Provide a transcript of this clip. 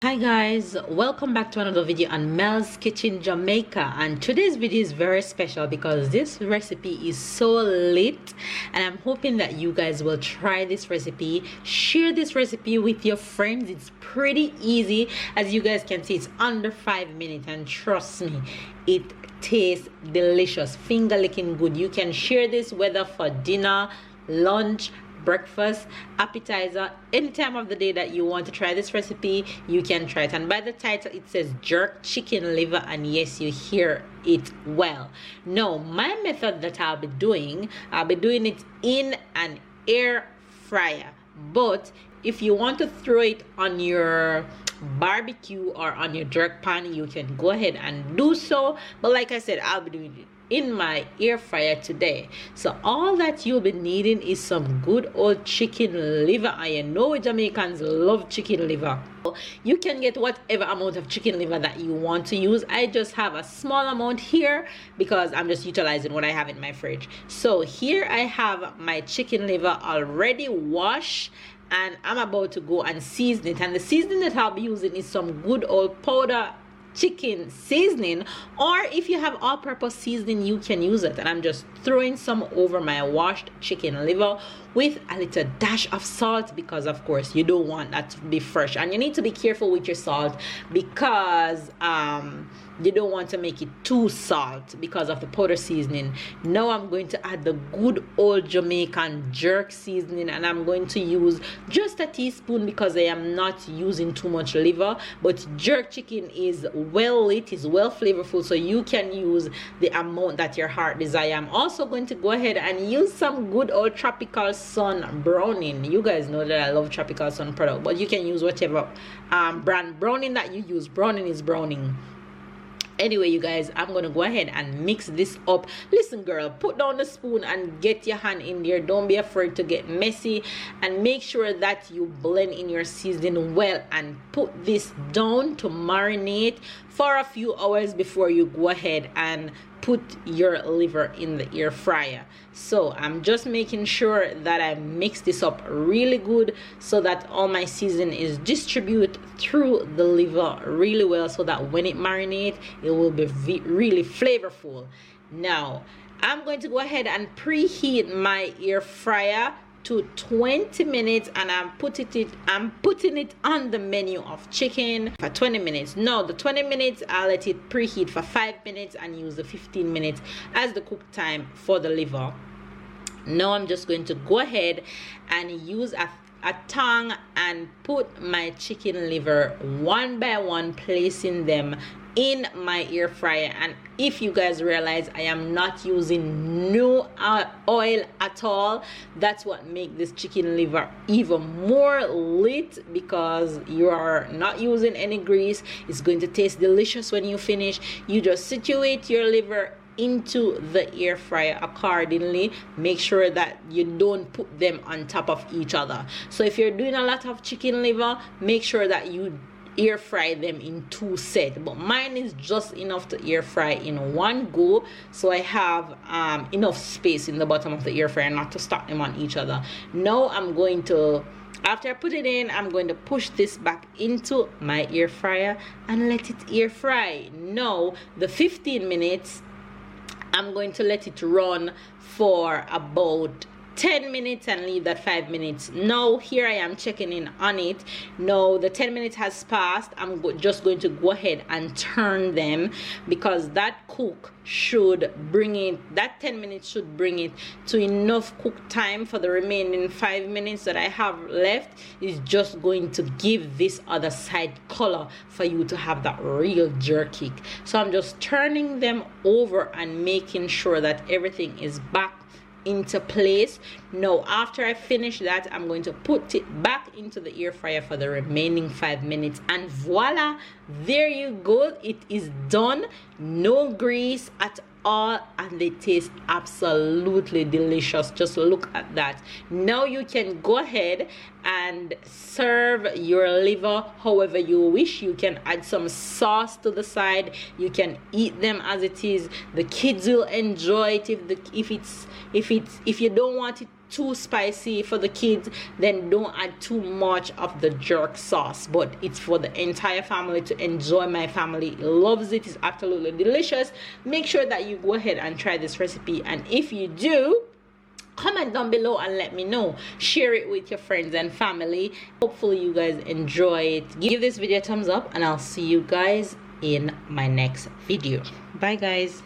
Hi guys, welcome back to another video on Mel's Kitchen Jamaica, and today's video is very special because this recipe is so lit and I'm hoping that you guys will try this recipe. Share this recipe with your friends. It's pretty easy. As you guys can see, it's under 5 minutes and trust me, it tastes delicious, finger licking good. You can share this whether for dinner, lunch, breakfast, appetizer, any time of the day that you want to try this recipe, you can try it. And by the title, it says jerk chicken liver, and yes, you hear it well. Now, my method that I'll be doing it in an air fryer. But if you want to throw it on your barbecue or on your jerk pan, you can go ahead and do so. But like I said, I'll be doing it in my air fryer today. So all that you'll be needing is some good old chicken liver. I know Jamaicans love chicken liver. You can get whatever amount of chicken liver that you want to use. I just have a small amount here because I'm just utilizing what I have in my fridge. So here I have my chicken liver already washed, and I'm about to go and season it. And the seasoning that I'll be using is some good old powder chicken seasoning, or if you have all-purpose seasoning, you can use it. And I'm just throwing some over my washed chicken liver with a little dash of salt, because of course you don't want that to be fresh, and you need to be careful with your salt because you don't want to make it too salt because of the powder seasoning. Now I'm going to add the good old Jamaican jerk seasoning, and I'm going to use just a teaspoon because I am not using too much liver. But jerk chicken is well lit, is well flavorful, so you can use the amount that your heart desire. I'm also going to go ahead and use some good old Tropical Sun browning. You guys know that I love Tropical Sun product, but you can use whatever brand browning that you use. Browning is browning. Anyway, you guys, I'm gonna go ahead and mix this up. Listen, girl, put down the spoon and get your hand in there. Don't be afraid to get messy, and make sure that you blend in your seasoning well and put this down to marinate for a few hours before you go ahead and put your liver in the air fryer. So I'm just making sure that I mix this up really good so that all my seasoning is distributed through the liver really well, so that when it marinates, it will be really flavorful. Now I'm going to go ahead and preheat my air fryer to 20 minutes, and I'm putting it on the menu of chicken for 20 minutes. No, the 20 minutes I'll let it preheat for 5 minutes and use the 15 minutes as the cook time for the liver. Now I'm just going to go ahead and use a tongue and put my chicken liver one by one, placing them in my air fryer. And if you guys realize, I am not using no oil at all. That's what makes this chicken liver even more lit, because you are not using any grease. It's going to taste delicious when you finish. You just situate your liver into the air fryer accordingly. Make sure that you don't put them on top of each other. So if you're doing a lot of chicken liver, make sure that you air fry them in 2 sets, but mine is just enough to air fry in one go, so I have enough space in the bottom of the air fryer not to stack them on each other. Now I'm going to, after I put it in, I'm going to push this back into my air fryer and let it air fry. Now the 15 minutes, I'm going to let it run for about 10 minutes and leave that 5 minutes. Now here I am checking in on it. Now the 10 minutes has passed. I'm just going to go ahead and turn them, because that cook should bring it, that 10 minutes should bring it to enough cook time for the remaining 5 minutes that I have left. Is just going to give this other side color for you to have that real jerky. So I'm just turning them over and making sure that everything is back into place. Now after I finish that, I'm going to put it back into the air fryer for the remaining 5 minutes, and voila, there you go, it is done. No grease at all, and they taste absolutely delicious. Just look at that. Now you can go ahead and serve your liver however you wish. You can add some sauce to the side. You can eat them as it is. The kids will enjoy it. If you don't want it too spicy for the kids, then don't add too much of the jerk sauce. But it's for the entire family to enjoy. My family loves it. It's absolutely delicious. Make sure that you go ahead and try this recipe, and if you do, comment down below and let me know. Share it with your friends and family. Hopefully you guys enjoy it. Give this video a thumbs up, and I'll see you guys in my next video. Bye guys.